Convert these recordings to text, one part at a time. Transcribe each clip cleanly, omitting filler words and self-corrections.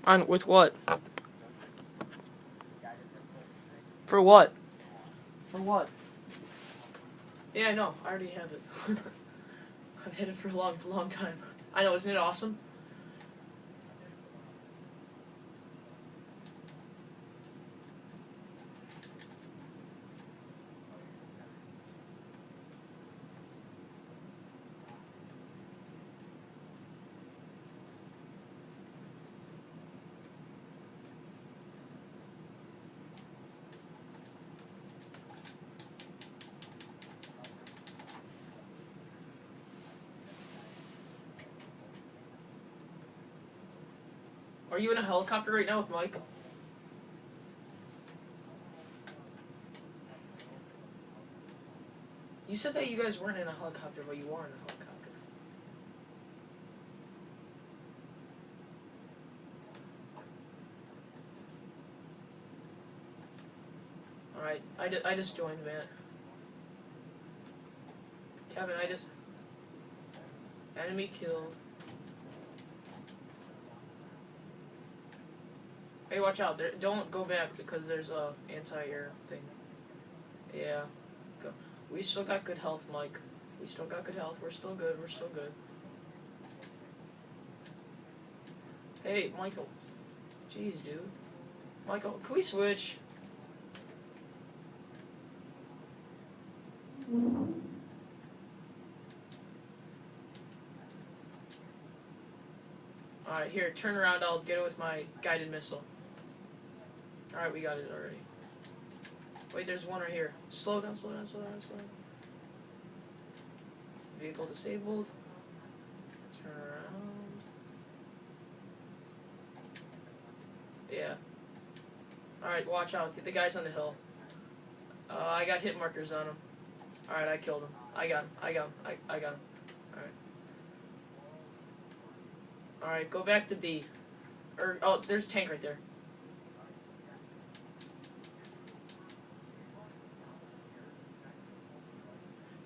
On with what? For what? For what? Yeah, I know. I already have it. I've had it for a long time. I know, isn't it awesome? Are you in a helicopter right now with Mike? You said that you guys weren't in a helicopter, but you were in a helicopter. Alright, I just joined, man. Kevin, enemy killed. Hey, watch out. Don't go back because there's a anti-air thing. Yeah. Go. We still got good health, Mike. We still got good health. We're still good. We're still good. Hey, Michael. Jeez, dude. Michael, can we switch? Alright, here, turn around. I'll get it with my guided missile. Alright, we got it already. Wait, there's one right here. Slow down, slow down, slow down, slow down. Vehicle disabled. Turn around. Yeah. Alright, watch out. The guy's on the hill. I got hit markers on him. Alright, I killed him. I got him. I got him. I got him. Alright. Alright, go back to B. Oh, there's a tank right there.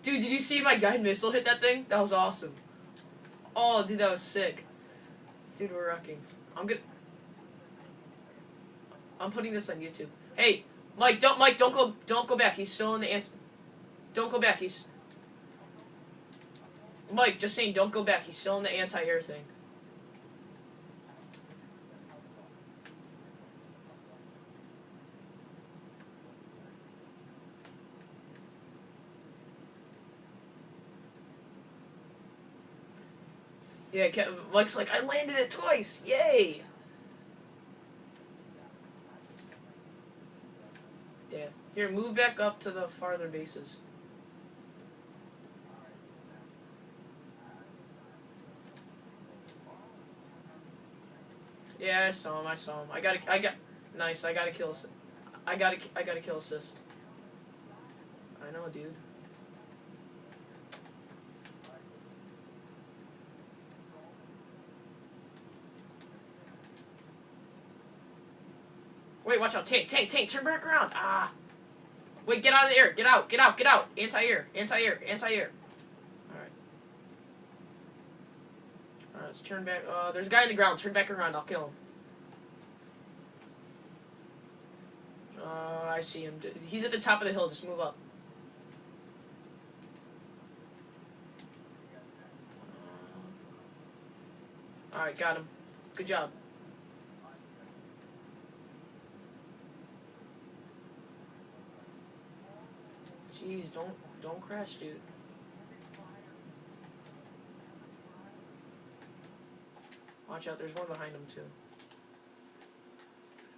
Dude, did you see my guided missile hit that thing? That was awesome. Oh, dude, that was sick. Dude, we're rocking. I'm putting this on YouTube. Hey, Mike, don't go back. He's still in the answer. Don't go back. Mike, just saying, don't go back. He's still in the anti-air thing. Yeah, Mike's like, I landed it twice. Yay. Yeah. Here, move back up to the farther bases. Yeah, I saw him. Nice. I got a kill. I got a kill assist. I know, dude. Wait, watch out. Tank, turn back around. Ah. Wait, get out of the air. Get out. Anti-air. Alright, let's turn back. There's a guy on the ground. Turn back around. I'll kill him. I see him. He's at the top of the hill. Just move up. Alright, got him. Good job. Jeez, don't crash, dude. Watch out, there's one behind him, too.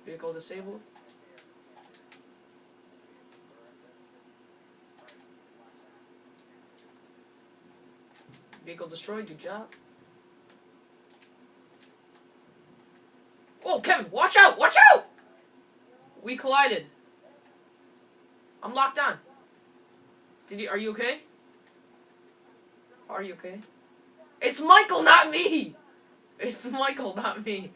Vehicle disabled. Vehicle destroyed, good job. Oh, Kevin, watch out! We collided. I'm locked on. Are you okay? Are you okay? It's Michael, not me! It's Michael, not me.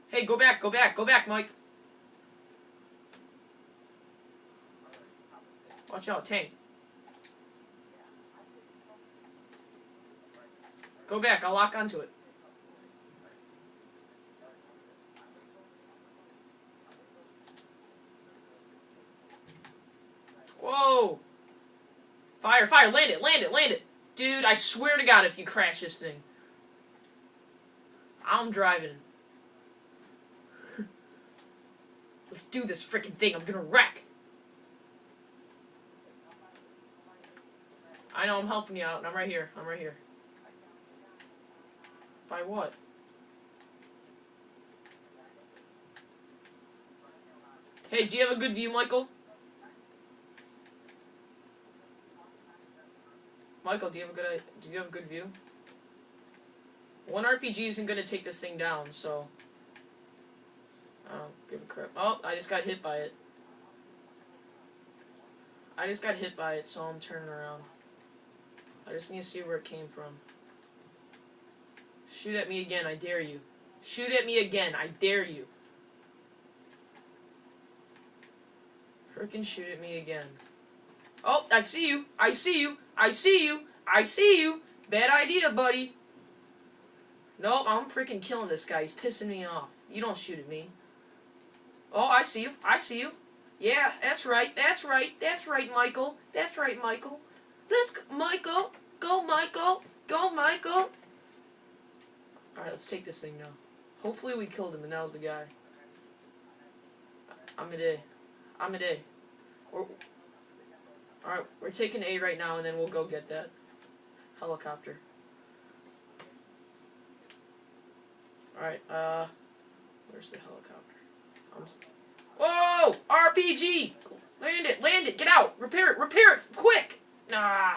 Hey, go back, Mike. Watch out, tank. Go back, I'll lock onto it. Whoa! Fire, fire, land it, land it, land it! Dude, I swear to God if you crash this thing. I'm driving. Let's do this freaking thing, I'm gonna wreck. I know, I'm helping you out, and I'm right here, I'm right here. By what? Hey, do you have a good view, Michael? Michael, do you have a good view? One RPG isn't gonna take this thing down, so I don't give a crap. Oh, I just got hit by it. I just got hit by it, so I'm turning around. I just need to see where it came from. Shoot at me again, I dare you. Shoot at me again, I dare you. Frickin' shoot at me again. Oh, I see you! I see you! I see you! I see you! Bad idea, buddy. Nope, I'm freaking killing this guy. He's pissing me off. You don't shoot at me. Oh, I see you. I see you. Yeah, that's right. That's right. That's right, Michael. That's right, Michael. Let's go, Michael. Go, Michael. Go, Michael. Alright, let's take this thing now. Hopefully we killed him and that was the guy. I'm at A. I'm at A. Alright, we're taking A right now and then we'll go get that helicopter. Alright, where's the helicopter? Whoa! RPG! Land it, get out! Repair it, quick! Nah!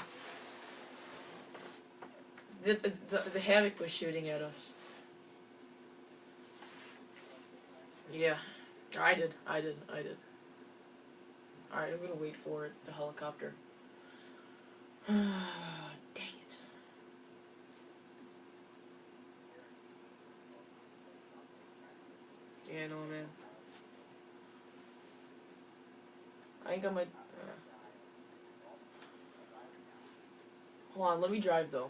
The Havoc was shooting at us. Yeah, I did. Alright, I'm gonna wait for it, the helicopter. Dang it. Yeah, no, man. I ain't got my... Hold on, let me drive, though.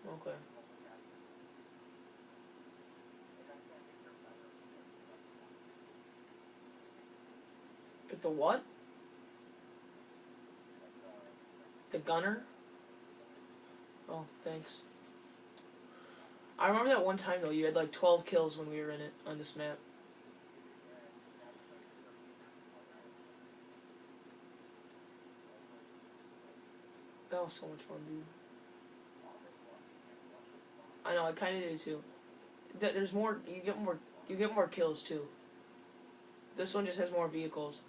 Okay. At the what? The gunner? Oh, thanks. I remember that one time, though, you had like 12 kills when we were in it, on this map. That was so much fun, dude. I know, I kinda do too. There's more, you get more kills too. This one just has more vehicles.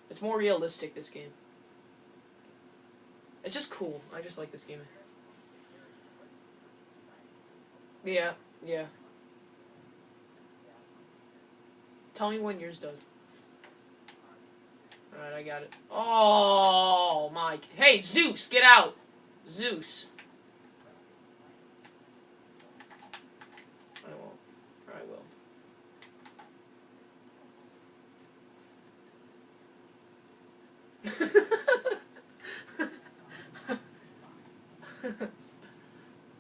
It's more realistic, this game. It's just cool. I just like this game. Yeah, yeah. Tell me when yours does. Alright, I got it. Oh, my... Hey, Zeus, get out! Zeus. I won't. Or I will.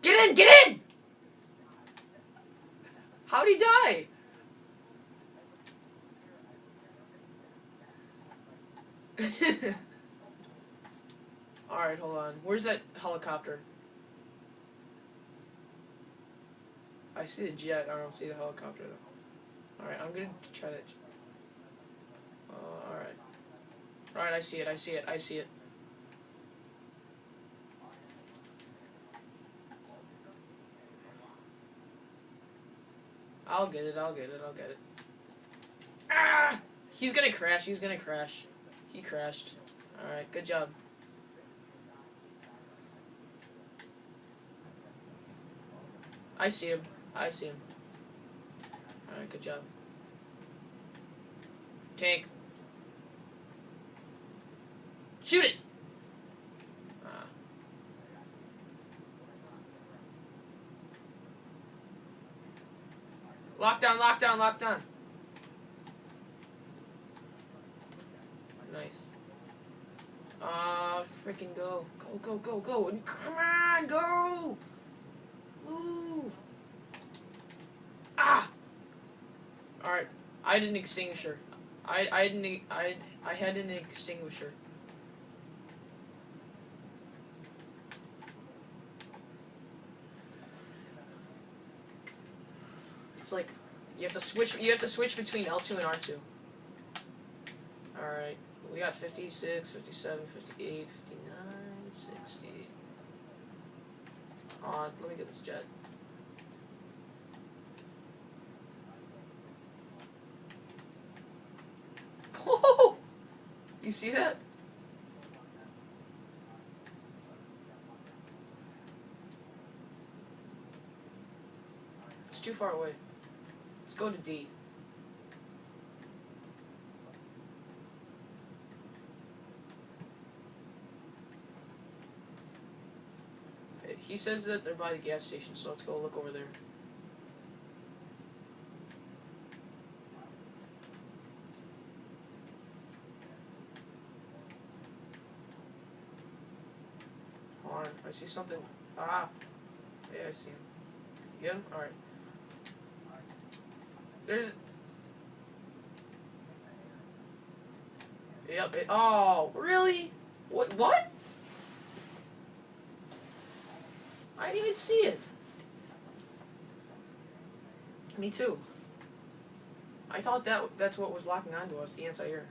Get in! Get in! How'd he die? Alright, hold on. Where's that helicopter? I see the jet. I don't see the helicopter, though. Alright, I'm gonna try that. Alright. Alright, I see it. I see it. I see it. I'll get it. I'll get it. I'll get it. Ah! He's gonna crash. He's gonna crash. He crashed. Alright, good job. I see him. I see him. Alright, good job. Tank. Shoot it! Ah. Lockdown, lockdown, lockdown. Nice. Freaking go. Go, go, go, go. Come on, go! Move! Ah! Alright. I had an extinguisher. I had an extinguisher. It's like you have to switch between L2 and R2. Alright. We got 56, 57, 58, 59, 60. On, let me get this jet. Oh! You see that? It's too far away. Let's go to D. He says that they're by the gas station, so let's go look over there. Hold on, I see something. Ah! Yeah, I see him. You get him? Alright. There's... Yep, oh, really? What? I didn't even see it. Me too. I thought that's what was locking onto us, the anti-air.